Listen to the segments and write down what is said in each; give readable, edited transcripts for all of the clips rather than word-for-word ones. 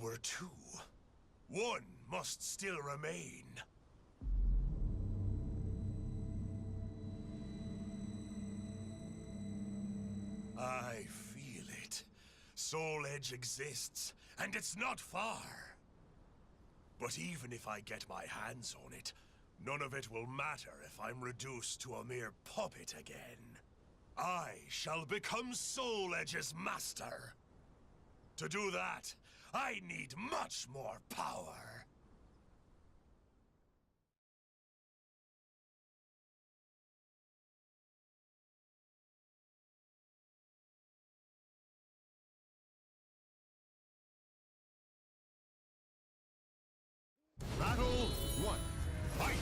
were two. One must still remain. I feel it. Soul Edge exists, and it's not far. But even if I get my hands on it, none of it will matter if I'm reduced to a mere puppet again. I shall become Soul Edge's master. To do that, I need much more power. Battle 1. Fight!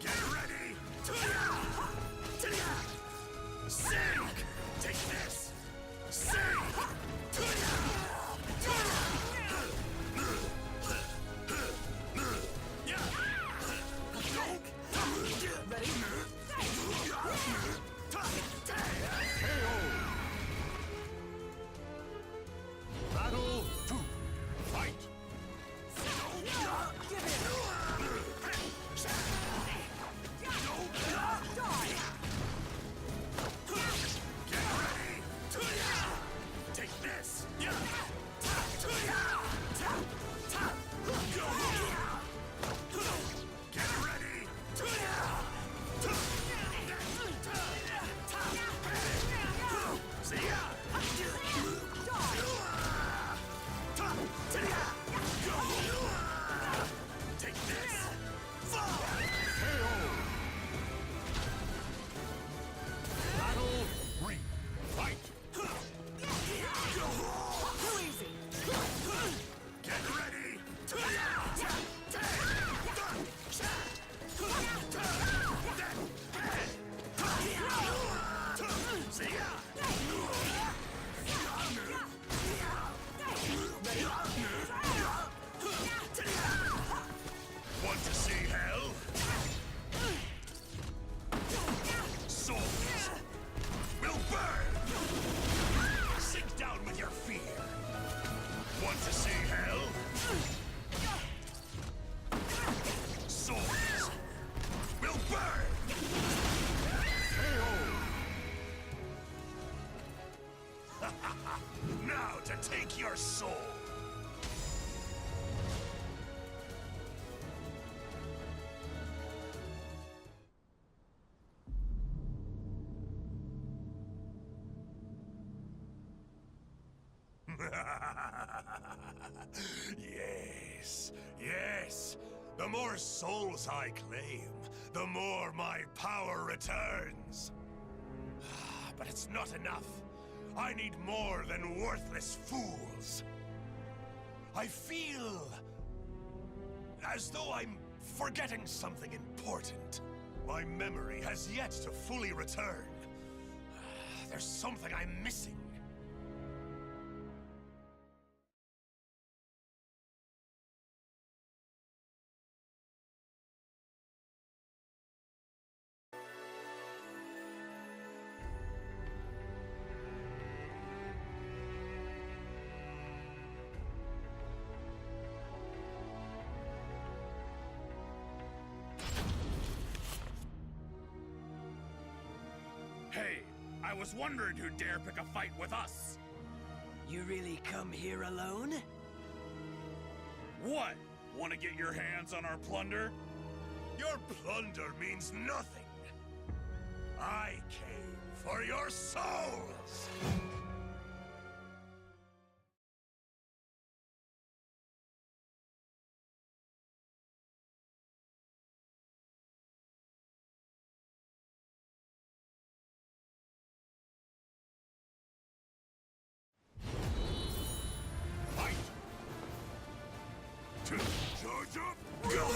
Get ready! Sink! Take this! Sink! Battle 2. Fight! Get ready! Take this! Get ready! See ya! Take this! Battle 3. Fight! Get ready! See ya! Want to see hell? Souls will burn! Sink down with your fear. Want to see hell? Souls will burn! Now to take your soul! Yes, yes. The more souls I claim, the more my power returns. But it's not enough. I need more than worthless fools. I feel as though I'm forgetting something important. My memory has yet to fully return. There's something I'm missing. Hey, I was wondering who'd dare pick a fight with us. You really come here alone? What? Want to get your hands on our plunder? Your plunder means nothing. I came for your souls! Fight! Charge up! Go!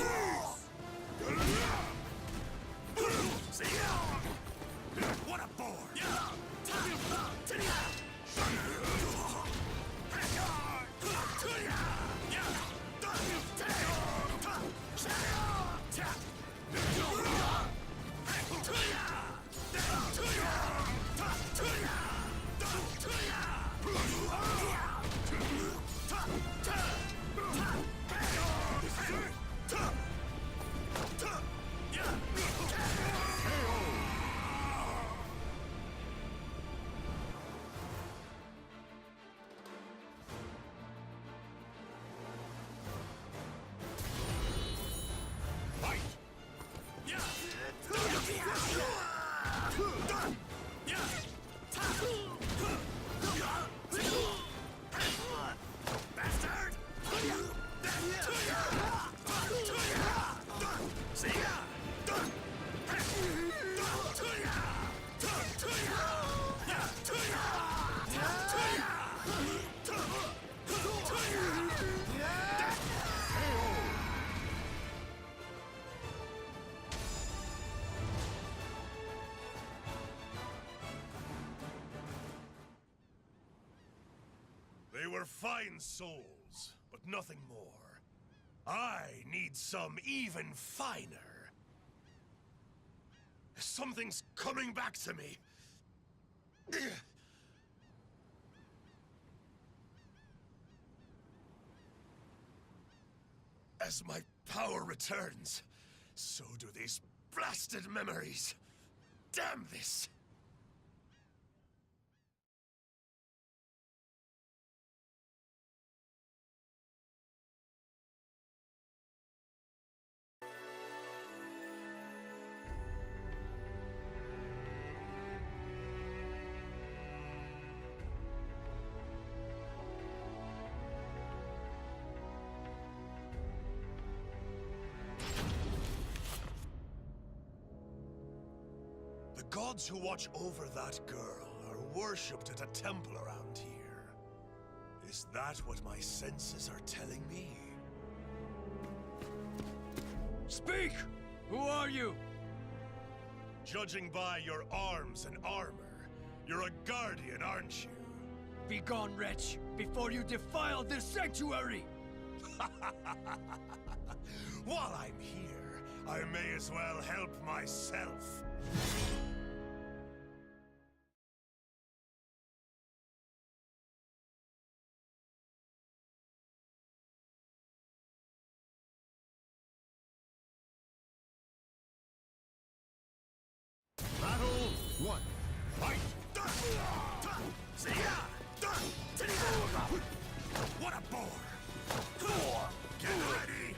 See ya! What a bore! They were fine souls, but nothing more. I need some even finer. Something's coming back to me. As my power returns, so do these blasted memories. Damn this! The gods who watch over that girl are worshipped at a temple around here. Is that what my senses are telling me? Speak! Who are you? Judging by your arms and armor, you're a guardian, aren't you? Begone, wretch, before you defile this sanctuary! While I'm here, I may as well help myself. Battle 1. Fight! What a bore! Get ready!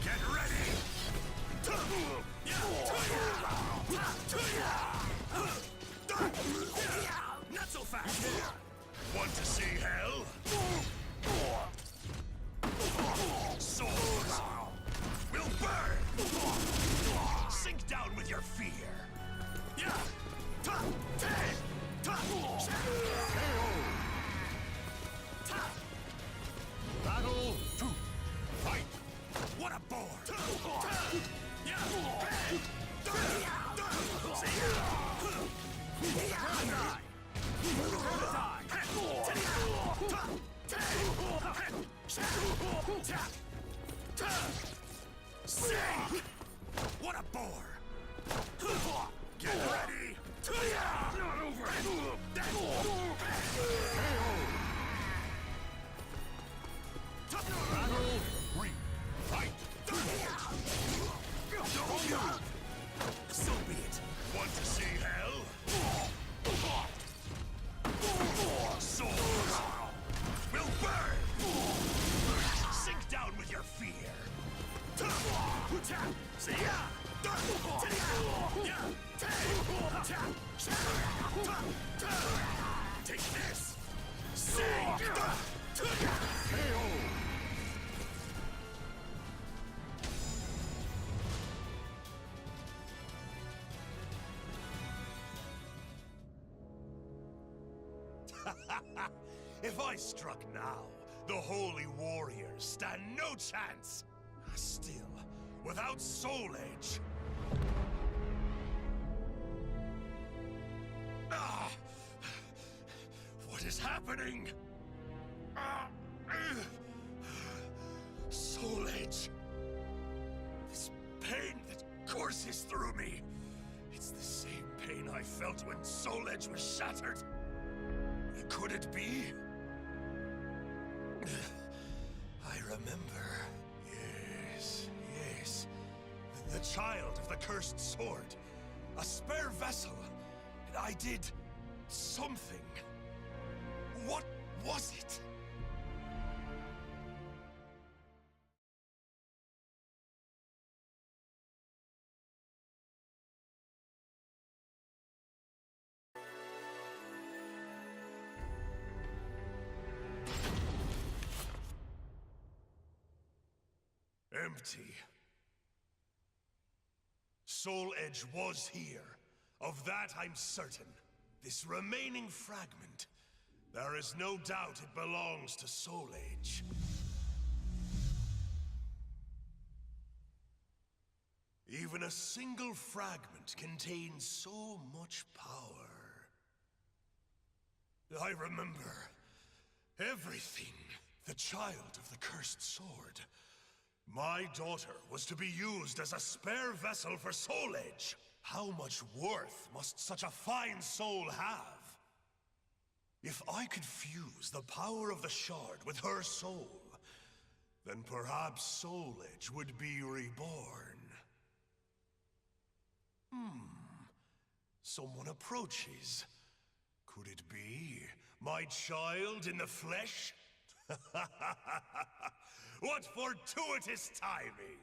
Get ready! Not so fast! Want to see hell? Souls will burn! Sink down with your fear! Battle 2. Fight! What a bore! Sink! What a bore! Get ready! Not over! Battle 3. Fight! So be it. Want to see hell? Souls will burn! Sink down with your fear! Take this! Sink! If I struck now, the holy warriors stand no chance. Still, without Soul Edge... What is happening? Soul Edge. This pain that courses through me. It's the same pain I felt when Soul Edge was shattered. Could it be? I remember. Yes, yes. The child of the cursed sword. A spare vessel. And I did something. What was it? Empty. Soul Edge was here. Of that I'm certain. This remaining fragment, there is no doubt it belongs to Soul Edge. Even a single fragment contains so much power. I remember everything. The child of the cursed sword. My daughter was to be used as a spare vessel for Soul Edge. How much worth must such a fine soul have? If I could fuse the power of the shard with her soul, then perhaps Soul Edge would be reborn. Someone approaches. Could it be my child in the flesh? What fortuitous timing!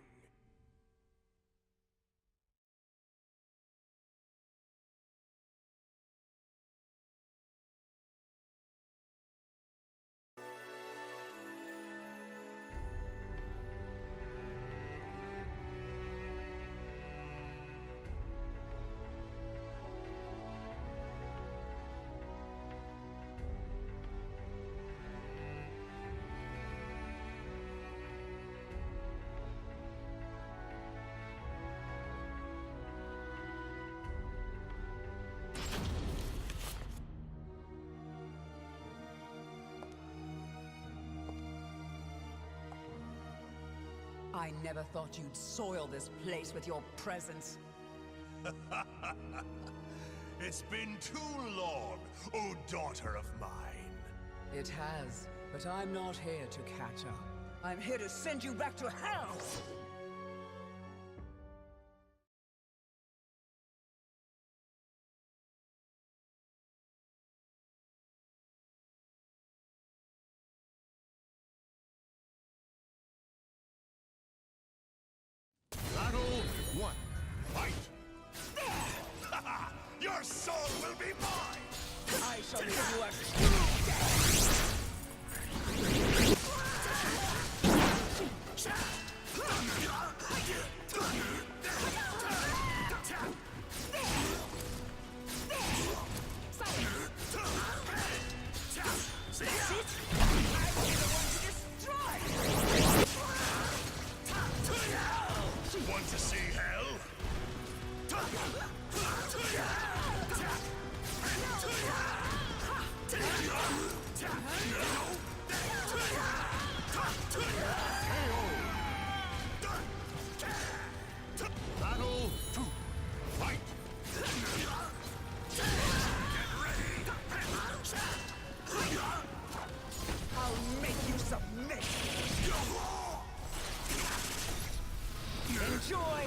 I never thought you'd soil this place with your presence. It's been too long, oh daughter of mine. It has, but I'm not here to catch up. I'm here to send you back to hell! Battle 1. Fight! Your soul will be mine! I shall give you a true death! Want to see hell? Battle 2. Fight! I'll make you submit! Enjoy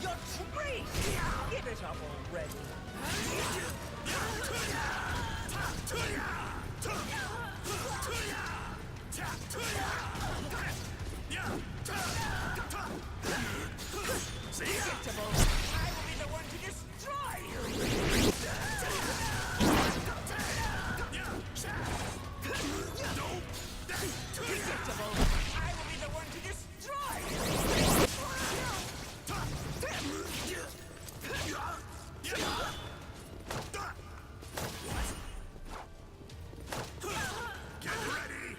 your treat! Give it up already! Predictable! I will be the one to destroy you! Predictable! I will be the one to destroy you! Get ready!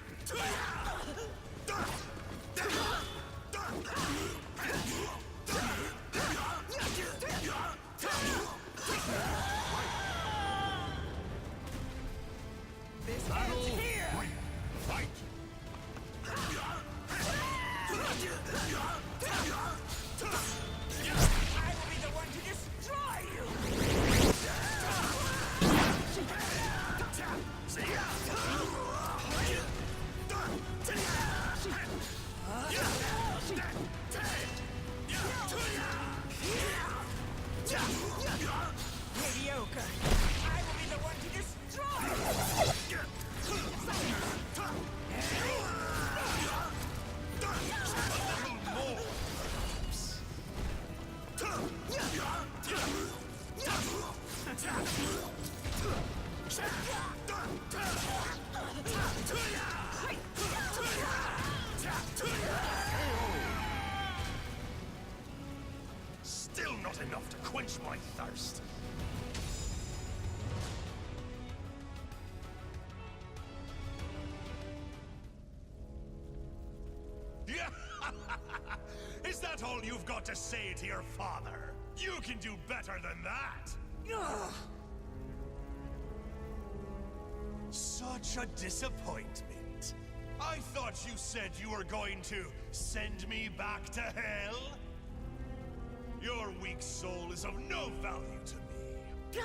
This Battle ends here! 3. Fight! I will be the one to destroy you! Mediocre! I will be the one to destroy you! enough to quench my thirst. Yeah! Is that all you've got to say to your father? You can do better than that! Ugh. Such a disappointment. I thought you said you were going to send me back to hell? Your weak soul is of no value to me.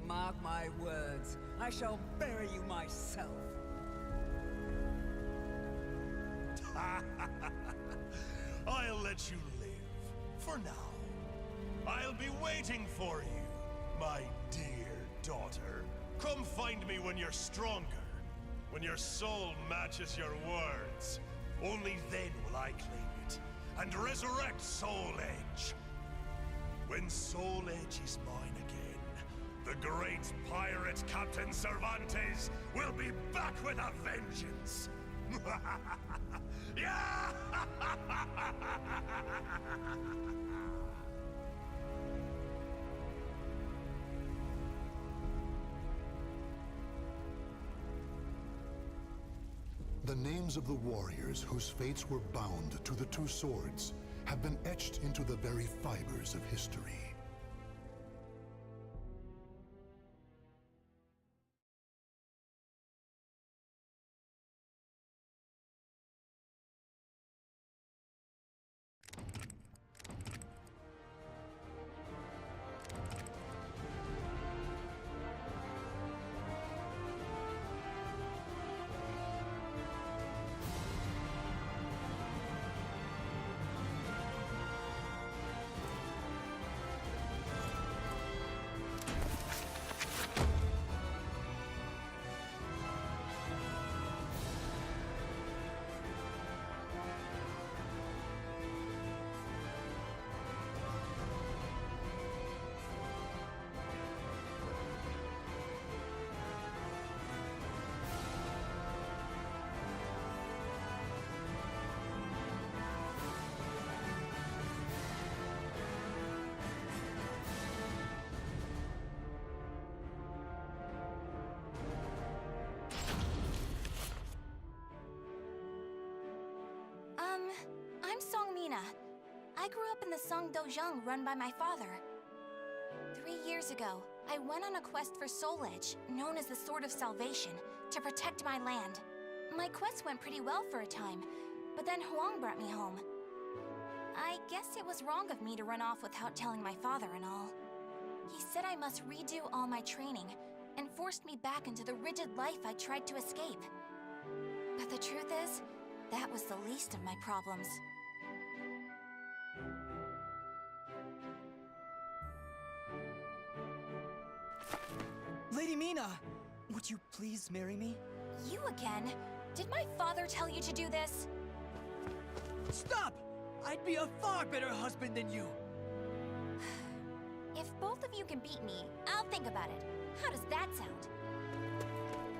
Mark my words, I shall bury you myself. I'll let you live. For now. I'll be waiting for you, my dear daughter. Come find me when you're stronger. When your soul matches your words. Only then will I claim it and resurrect Soul Edge. When Soul Edge is mine again, the great pirate Captain Cervantes will be back with a vengeance. Yeah! The names of the warriors whose fates were bound to the two swords have been etched into the very fibers of history. I'm Song Mina. I grew up in the Song Dojang run by my father. 3 years ago, I went on a quest for Soul Edge, known as the Sword of Salvation, to protect my land. My quest went pretty well for a time, but then Huang brought me home. I guess it was wrong of me to run off without telling my father and all. He said I must redo all my training, and forced me back into the rigid life I tried to escape. But the truth is, that was the least of my problems. Lady Mina, would you please marry me? You again? Did my father tell you to do this? Stop! I'd be a far better husband than you. If both of you can beat me, I'll think about it. How does that sound?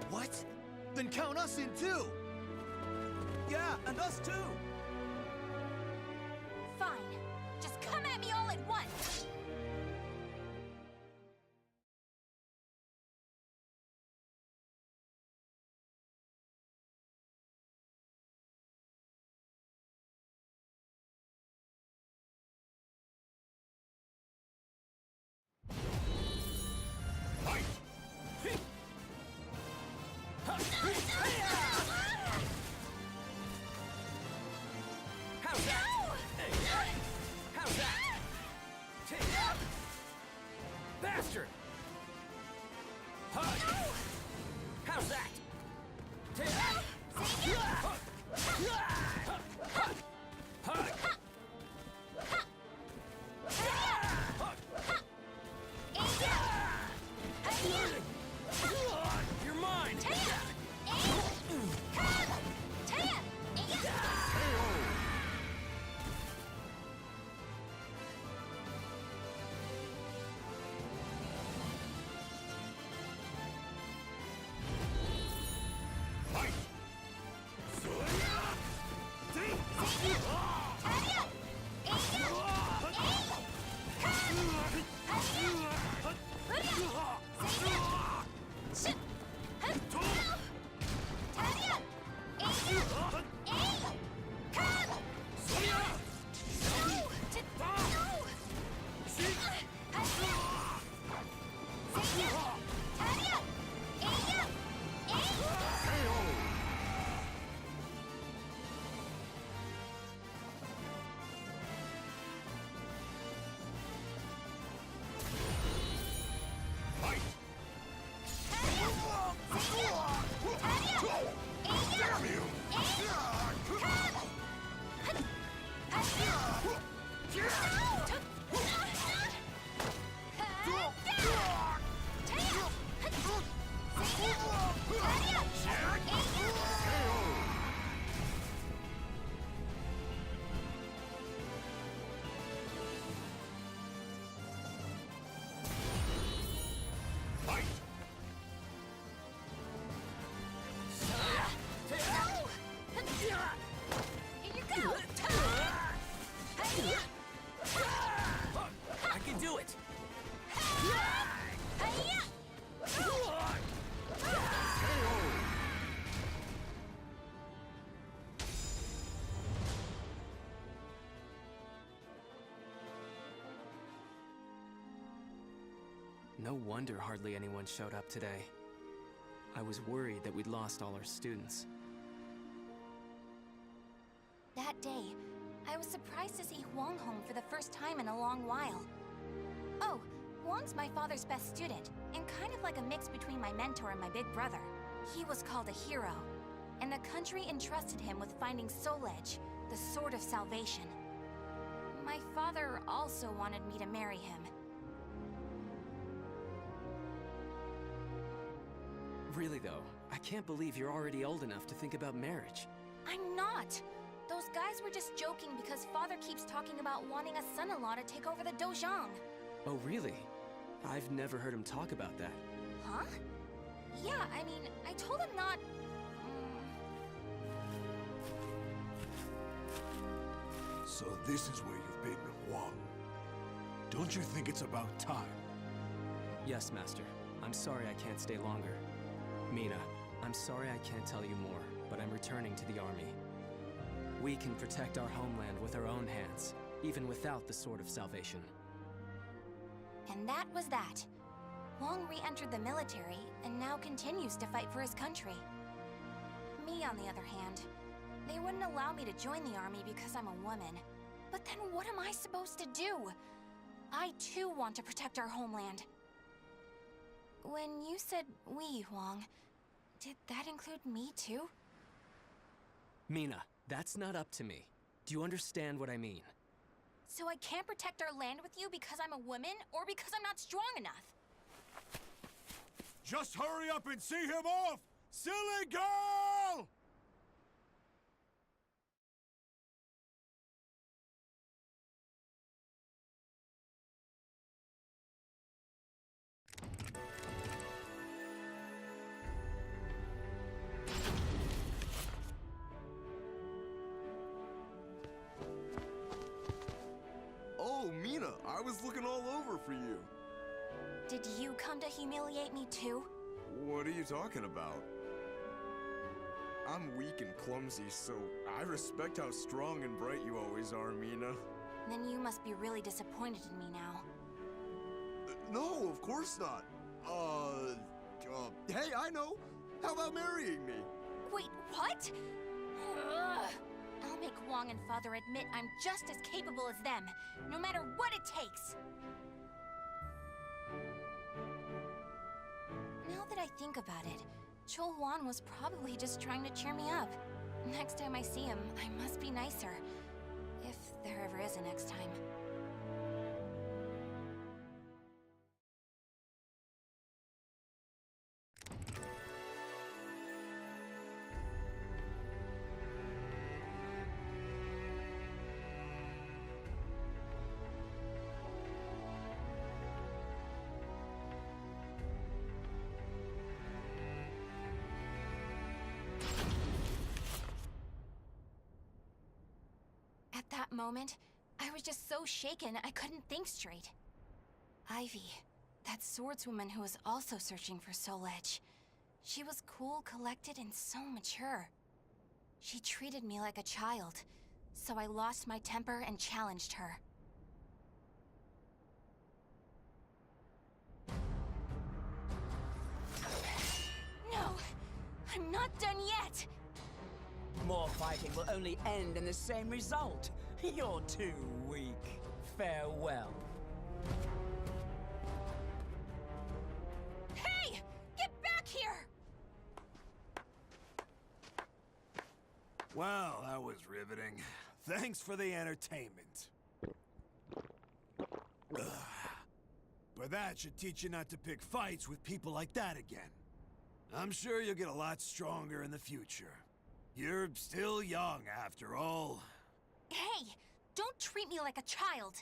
What? Then count us in too! Yeah, and us too! Fine. Just come at me all at once! How's that? No wonder hardly anyone showed up today. I was worried that we'd lost all our students. That day, I was surprised to see Huang home for the first time in a long while. Oh, Huang's my father's best student, and kind of like a mix between my mentor and my big brother. He was called a hero, and the country entrusted him with finding Soul Edge, the Sword of Salvation. My father also wanted me to marry him. Really though, I can't believe you're already old enough to think about marriage. I'm not! Those guys were just joking because father keeps talking about wanting a son-in-law to take over the Dojang. Oh really? I've never heard him talk about that. Huh? Yeah, I mean, I told him not... So this is where you've been, Huang. Don't you think it's about time? Yes, Master. I'm sorry I can't stay longer. Mina, I'm sorry I can't tell you more, but I'm returning to the army. We can protect our homeland with our own hands, even without the Sword of Salvation. And that was that. Huang re-entered the military, and now continues to fight for his country. Me, on the other hand, they wouldn't allow me to join the army because I'm a woman. But then what am I supposed to do? I too want to protect our homeland. When you said we, Huang, did that include me too? Mina, that's not up to me. Do you understand what I mean? So I can't protect our land with you because I'm a woman, or because I'm not strong enough? Just hurry up and see him off! Silly girl! Oh, Mina, I was looking all over for you. Did you come to humiliate me too? What are you talking about? I'm weak and clumsy, so I respect how strong and bright you always are, Mina. Then you must be really disappointed in me now. No, of course not. Hey, I know. How about marrying me? Wait, what? Ugh. I'll make Huang and Father admit I'm just as capable as them, no matter what it takes. Now that I think about it, Chol Huan was probably just trying to cheer me up. Next time I see him, I must be nicer. If there ever is a next time. At that moment, I was just so shaken I couldn't think straight. Ivy, that swordswoman who was also searching for Soul Edge. She was cool, collected, and so mature. She treated me like a child, so I lost my temper and challenged her. No! I'm not done yet! More fighting will only end in the same result. You're too weak. Farewell. Hey! Get back here! Well, that was riveting. Thanks for the entertainment. Ugh. But that should teach you not to pick fights with people like that again. I'm sure you'll get a lot stronger in the future. You're still young, after all. Hey! Don't treat me like a child!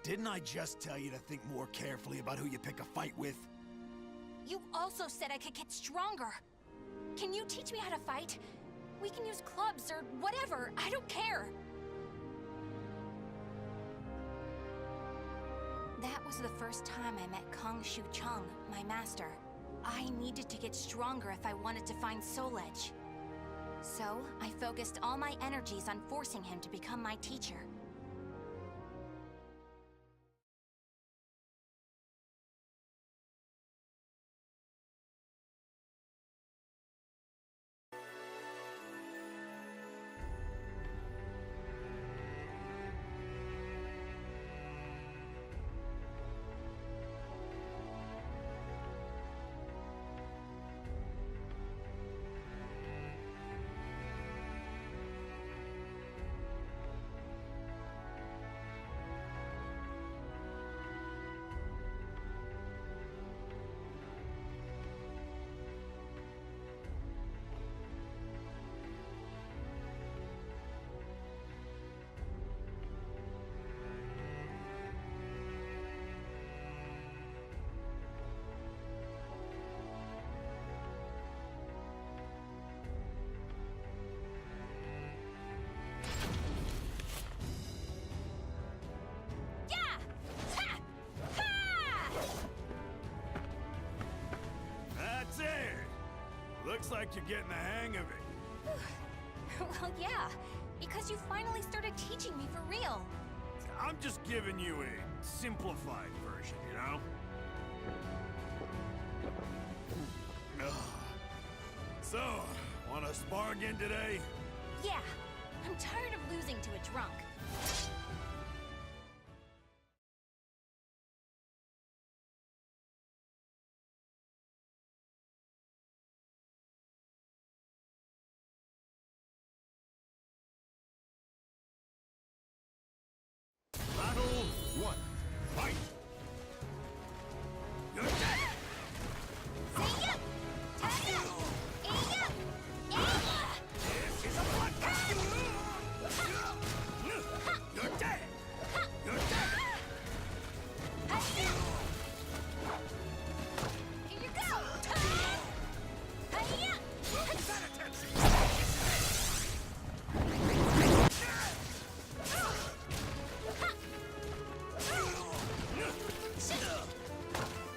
Didn't I just tell you to think more carefully about who you pick a fight with? You also said I could get stronger. Can you teach me how to fight? We can use clubs or whatever. I don't care. That was the first time I met Kong Shu Chang, my master. I needed to get stronger if I wanted to find Soul Edge. So, I focused all my energies on forcing him to become my teacher. That's it! Looks like you're getting the hang of it. Well, yeah, because you finally started teaching me for real. I'm just giving you a simplified version, you know? Ugh. So, wanna spar again today? Yeah, I'm tired of losing to a drunk. Battle 1. Fight! You're dead! This is a bloodbath! You're dead! You're dead! Here you go!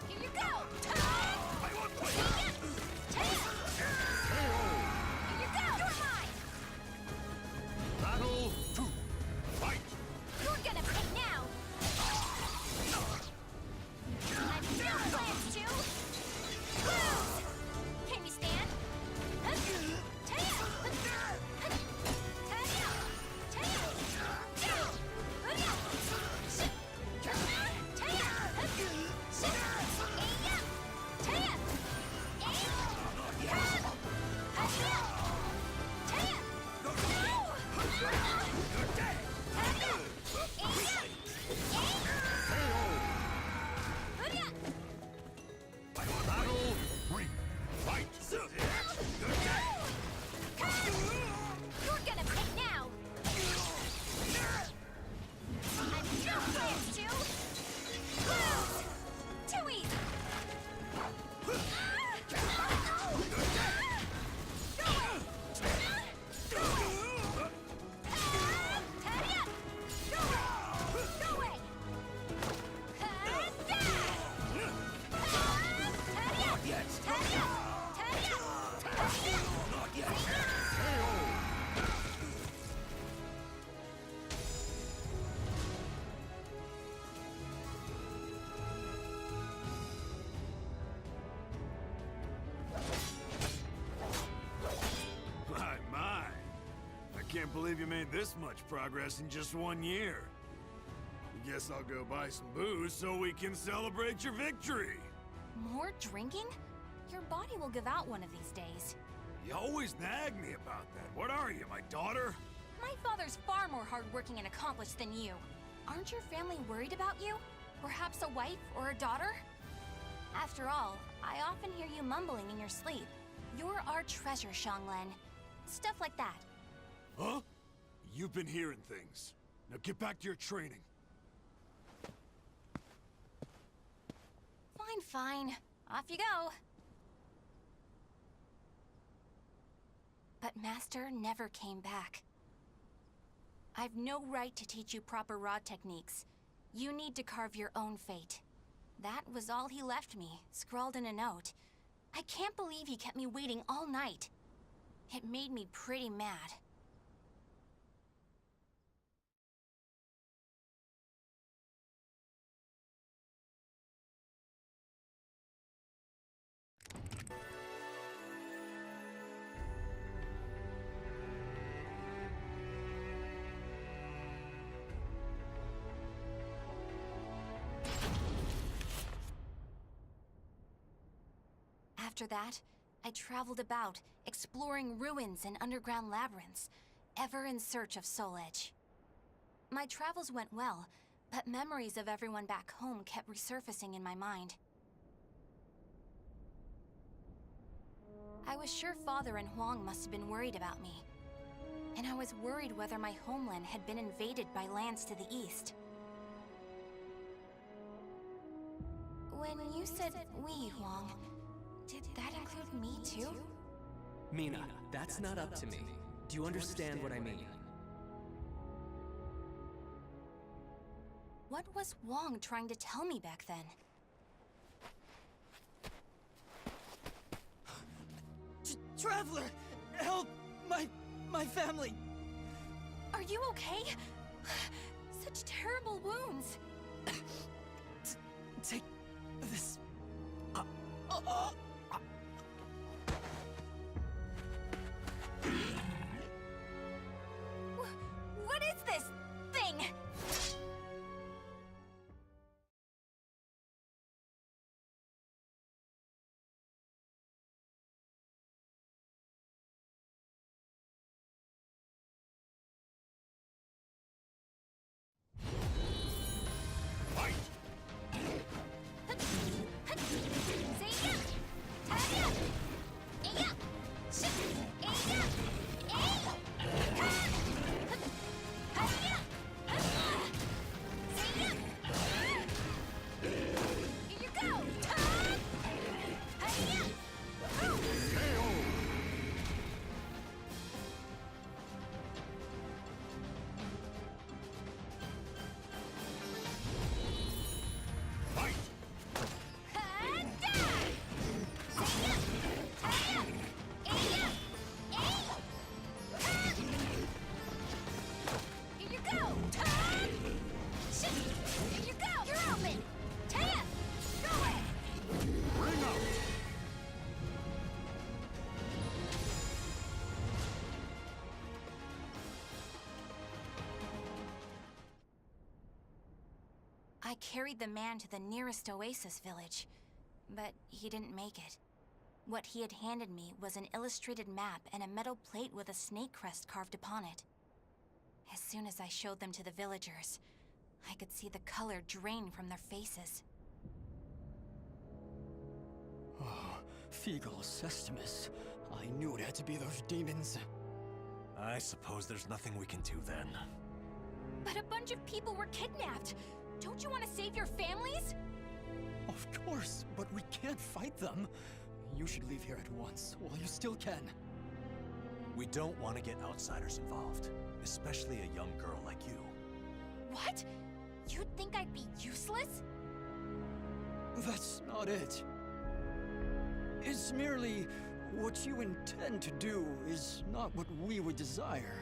Here you go! I won't quit! Here you go! You're mine! Battle 2. Fight! You're gonna pay now! I've no plans to lose! Can you stand? Battle 3. Fight! You're gonna pay now! I've no plans to lose! Too easy! Go away! My. I can't believe you made this much progress in just 1 year. Guess I'll go buy some booze so we can celebrate your victory. More drinking? Your body will give out one of these days. You always nag me about that. What are you, my daughter? My father's far more hardworking and accomplished than you. Aren't your family worried about you? Perhaps a wife or a daughter? After all, I often hear you mumbling in your sleep. You're our treasure, Xianglen. Stuff like that. Huh? You've been hearing things. Now get back to your training. Fine, fine. Off you go. But Master never came back. I've no right to teach you proper rod techniques. You need to carve your own fate. That was all he left me, scrawled in a note. I can't believe he kept me waiting all night. It made me pretty mad. After that, I traveled about, exploring ruins and underground labyrinths, ever in search of Soul Edge. My travels went well, but memories of everyone back home kept resurfacing in my mind. I was sure Father and Huang must have been worried about me. And I was worried whether my homeland had been invaded by lands to the east. When you said we, Huang, did that include me too? Mina, that's not up to me. Do you understand what I mean? What was Huang trying to tell me back then? Traveler! Help! My family! Are you okay? Such terrible wounds. Take this. What is this thing? Fight! I carried the man to the nearest oasis village, but he didn't make it. What he had handed me was an illustrated map and a metal plate with a snake crest carved upon it. As soon as I showed them to the villagers, I could see the color drain from their faces. Oh, Feegle Sestimus. I knew it had to be those demons. I suppose there's nothing we can do then. But a bunch of people were kidnapped! Don't you want to save your families? Of course, but we can't fight them. You should leave here at once, while you still can. We don't want to get outsiders involved, especially a young girl like you. What? You'd think I'd be useless? That's not it. It's merely what you intend to do is not what we would desire.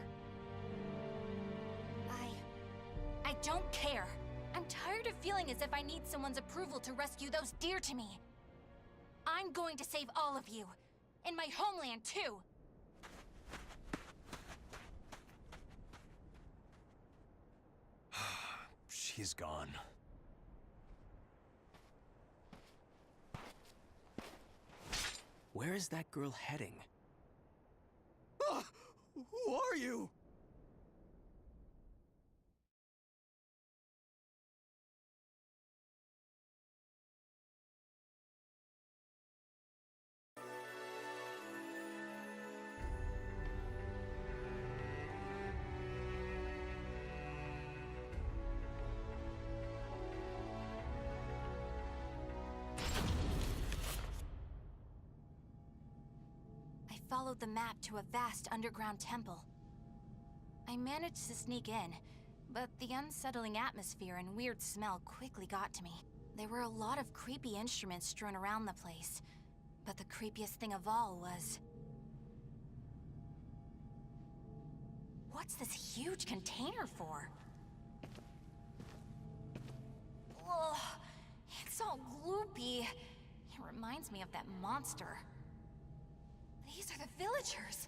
I don't care. I'm tired of feeling as if I need someone's approval to rescue those dear to me. I'm going to save all of you. And my homeland, too. She's gone. Where is that girl heading? Who are you? followed the map to a vast underground temple. I managed to sneak in, but the unsettling atmosphere and weird smell quickly got to me. There were a lot of creepy instruments strewn around the place, but the creepiest thing of all was... What's this huge container for? Ugh, it's all gloopy. It reminds me of that monster. These are the villagers.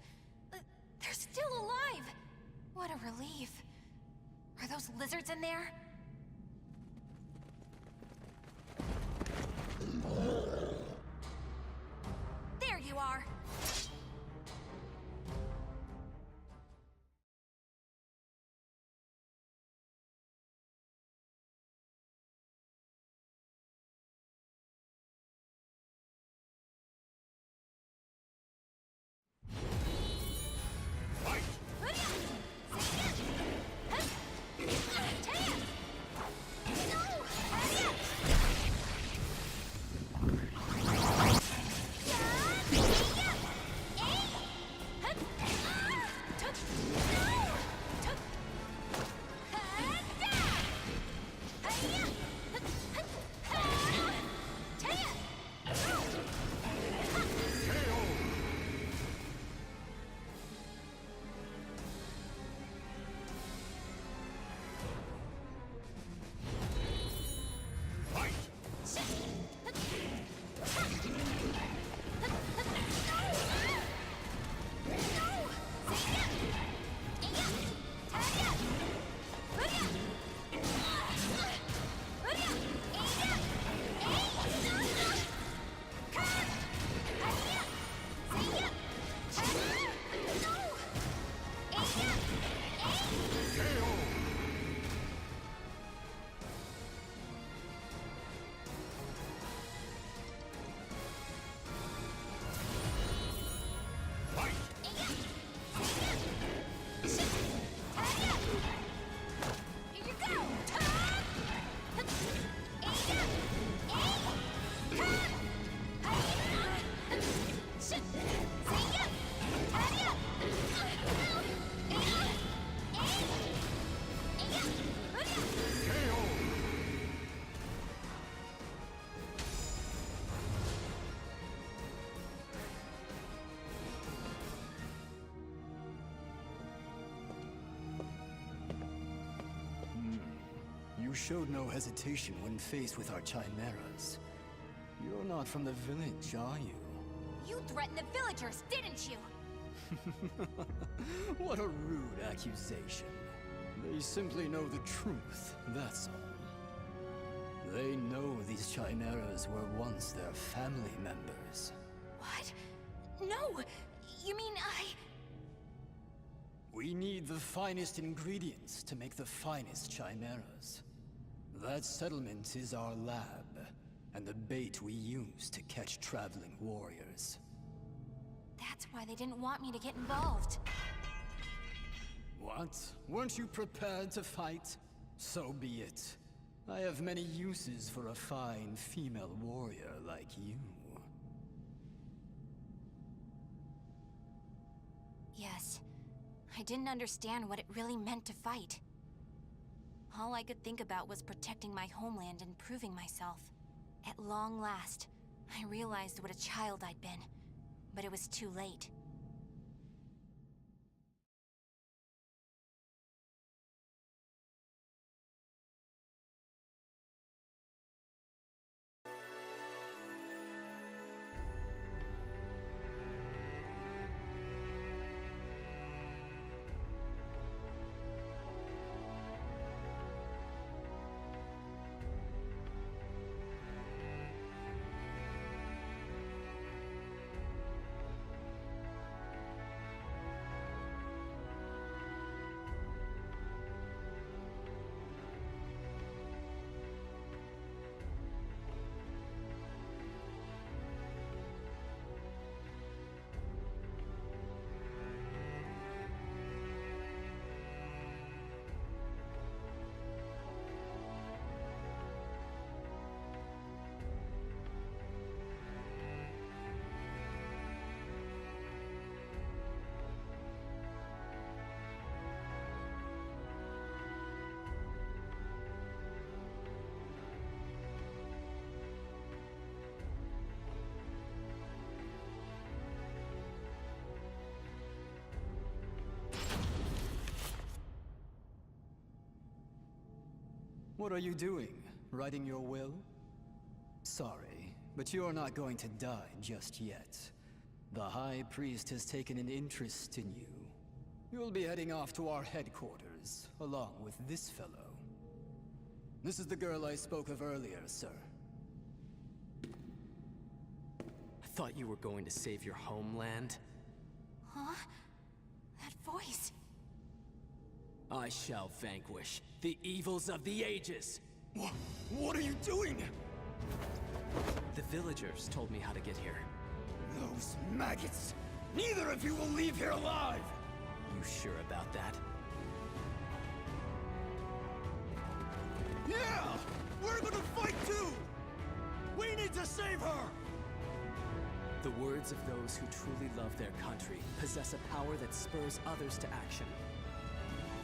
They're still alive. What a relief. Are those lizards in there? There you are. You showed no hesitation when faced with our chimeras. You're not from the village, are you? You threatened the villagers, didn't you? What a rude accusation. They simply know the truth, that's all. They know these chimeras were once their family members. What? No! You mean We need the finest ingredients to make the finest chimeras. That settlement is our lab, and the bait we use to catch traveling warriors. That's why they didn't want me to get involved. What? Weren't you prepared to fight? So be it. I have many uses for a fine female warrior like you. Yes. I didn't understand what it really meant to fight. All I could think about was protecting my homeland and proving myself. At long last, I realized what a child I'd been, but it was too late. What are you doing? Writing your will? Sorry, but you're not going to die just yet. The High Priest has taken an interest in you. You'll be heading off to our headquarters, along with this fellow. This is the girl I spoke of earlier, sir. I thought you were going to save your homeland. Huh? That voice. I shall vanquish the evils of the ages! What are you doing? The villagers told me how to get here. Those maggots! Neither of you will leave here alive! You sure about that? Yeah! We're gonna fight too! We need to save her! The words of those who truly love their country possess a power that spurs others to action.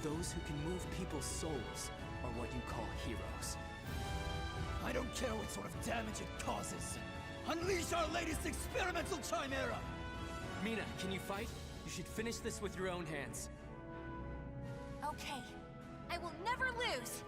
Those who can move people's souls are what you call heroes. I don't care what sort of damage it causes. Unleash our latest experimental chimera! Mina, can you fight? You should finish this with your own hands. Okay. I will never lose!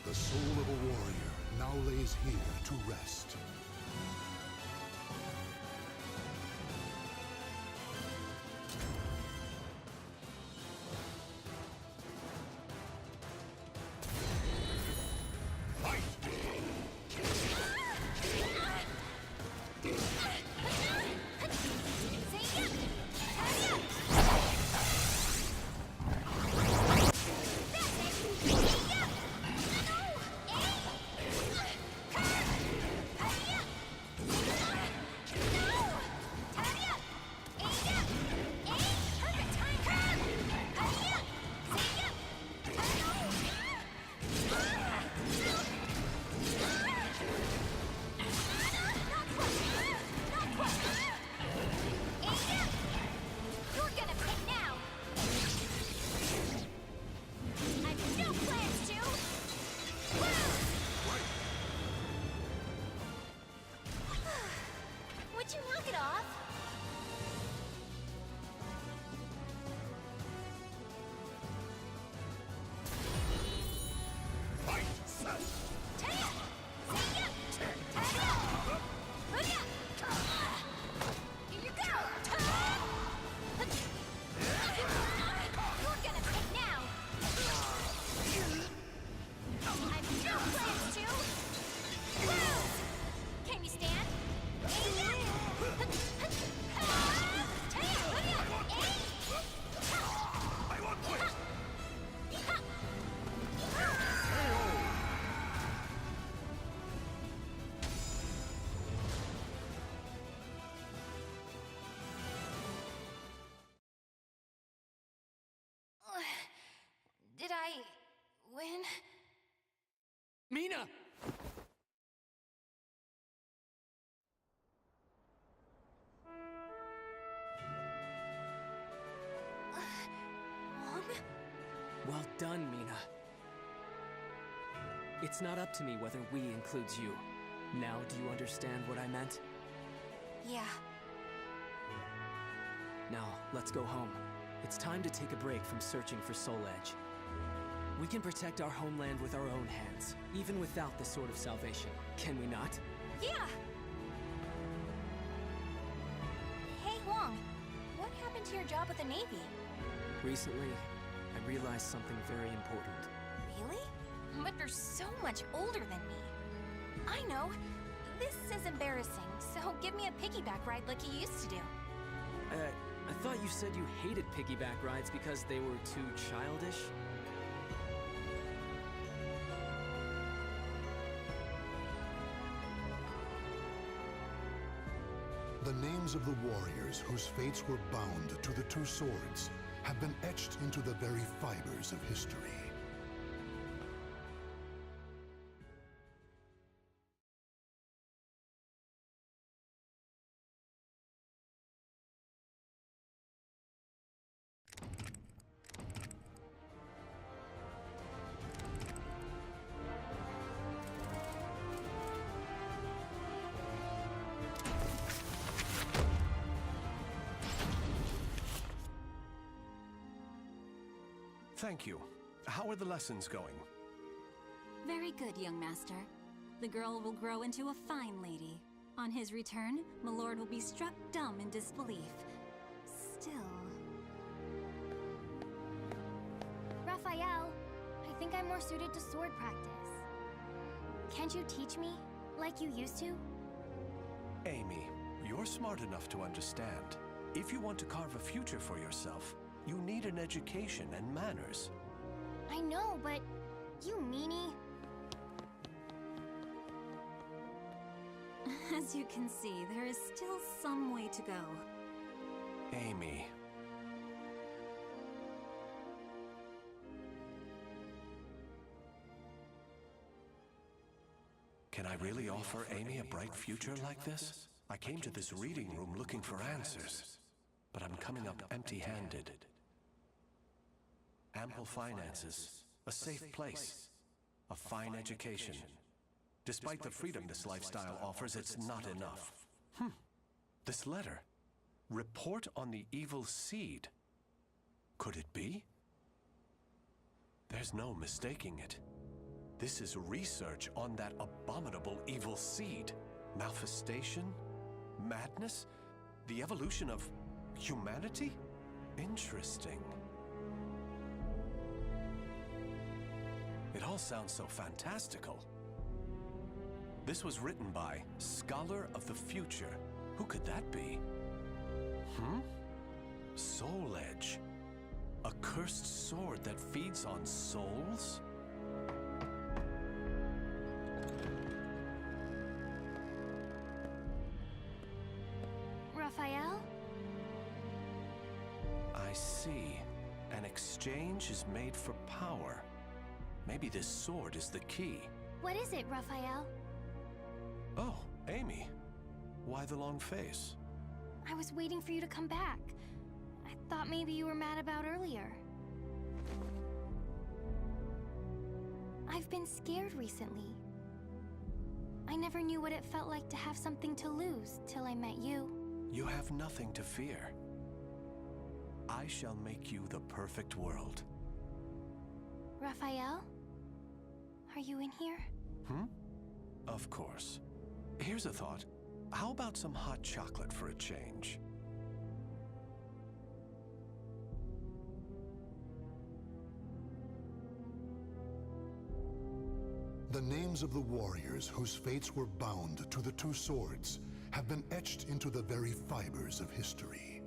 The soul of a warrior now lays here to rest. Would you knock it off? Did I win? Mina! It's not up to me whether we includes you. Now do you understand what I meant? Yeah. Now, let's go home. It's time to take a break from searching for Soul Edge. We can protect our homeland with our own hands, even without the Sword of Salvation. Can we not? Yeah! Hey, Huang. What happened to your job with the Navy? Recently, I realized something very important. Really? But you're so much older than me. I know. This is embarrassing, so give me a piggyback ride like you used to do. I thought you said you hated piggyback rides because they were too childish? The names of the warriors whose fates were bound to the two swords have been etched into the very fibers of history. Thank you. How are the lessons going? Very good, young master. The girl will grow into a fine lady. On his return, my lord will be struck dumb in disbelief. Still... Raphael, I think I'm more suited to sword practice. Can't you teach me, like you used to? Amy, you're smart enough to understand. If you want to carve a future for yourself, you need an education and manners. I know, but you meanie. As you can see, there is still some way to go. Amy. Can I really offer Amy a bright future like this? I came to this reading room looking for answers, but I'm coming up empty-handed. Ample finances, a safe place, a fine education. Despite the freedom this lifestyle offers, it's not enough. This letter. Report on the evil seed. Could it be? There's no mistaking it. This is research on that abominable evil seed. Malfestation? Madness? The evolution of humanity? Interesting. It all sounds so fantastical. This was written by Scholar of the Future. Who could that be? Soul Edge. A cursed sword that feeds on souls? Raphael? I see. An exchange is made for power. Maybe this sword is the key. What is it, Raphael? Oh, Amy. Why the long face? I was waiting for you to come back. I thought maybe you were mad about earlier. I've been scared recently. I never knew what it felt like to have something to lose till I met you. You have nothing to fear. I shall make you the perfect world. Raphael? Are you in here? Of course. Here's a thought. How about some hot chocolate for a change? The names of the warriors whose fates were bound to the two swords have been etched into the very fibers of history.